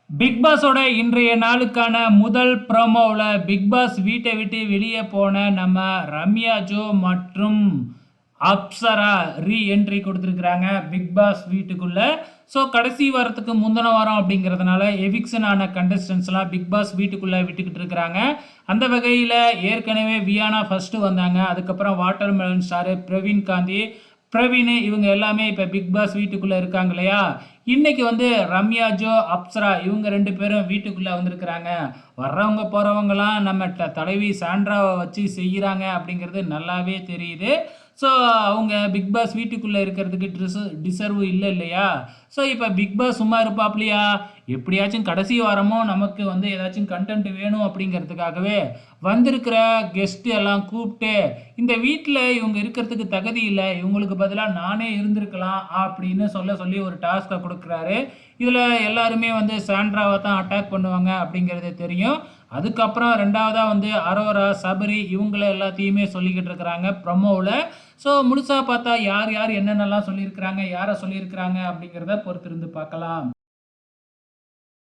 Big பாஸோட இன்றைய நாளுக்கான முதல் ப்ரோமோவில் பிக் பாஸ் வீட்டை விட்டு வெளியே போன நம்ம ரம்யா ஜோ மற்றும் அப்சரா ரீஎன்ட்ரி கொடுத்துருக்குறாங்க பிக் பாஸ் வீட்டுக்குள்ள. ஸோ கடைசி வாரத்துக்கு முந்தின வாரம் அப்படிங்கிறதுனால எவிக்ஷன் ஆன கண்டஸ்டன்ஸ்லாம் பிக் பாஸ் வீட்டுக்குள்ளே விட்டுக்கிட்டு இருக்கிறாங்க. அந்த வகையில் ஏற்கனவே வியானா ஃபஸ்ட்டு வந்தாங்க. அதுக்கப்புறம் water melon star Praveen Gandhi, Praveen இவங்க எல்லாமே இப்போ பிக் பாஸ் வீட்டுக்குள்ளே இருக்காங்க இல்லையா. இன்னைக்கு வந்து ரம்யா ஜோ அப்சரா இவங்க 2 பேரும் வீட்டுக்குள்ளே வந்திருக்கிறாங்க. வர்றவங்க போகிறவங்கலாம் நம்ம தலைவி சாண்ட்ராவை வச்சு செய்கிறாங்க அப்படிங்கிறது நல்லாவே தெரியுது. ஸோ அவங்க பிக் பாஸ் வீட்டுக்குள்ளே இருக்கிறதுக்கு டிசர்வ் இல்லை இல்லையா. ஸோ இப்போ பிக் பாஸ் சும்மா இருப்பாப்லையா, எப்படியாச்சும் கடைசி வாரமும் நமக்கு வந்து ஏதாச்சும் கண்டென்ட் வேணும் அப்படிங்கிறதுக்காகவே வந்திருக்கிற கெஸ்ட்டு எல்லாம் கூப்பிட்டு இந்த வீட்டில் இவங்க இருக்கிறதுக்கு தகுதி இல்லை, இவங்களுக்கு பதிலாக நானே இருந்திருக்கலாம் அப்படின்னு சொல்லி ஒரு டாஸ்க்கை கொடுக்குறாரு. இதில் எல்லாருமே வந்து சாண்ட்ராவை தான் அட்டாக் பண்ணுவாங்க அப்படிங்கிறது தெரியும். அதுக்கப்புறம் 2வதாக வந்து அரோரா, சபரி இவங்கள எல்லாத்தையுமே சொல்லிக்கிட்டு இருக்கிறாங்க ப்ரமோவில். ஸோ முழுசாக பார்த்தா யார் யார் என்னென்னலாம் சொல்லியிருக்கிறாங்க, யாரை சொல்லியிருக்கிறாங்க அப்படிங்கிறத பொறுத்திருந்து பார்க்கலாம்.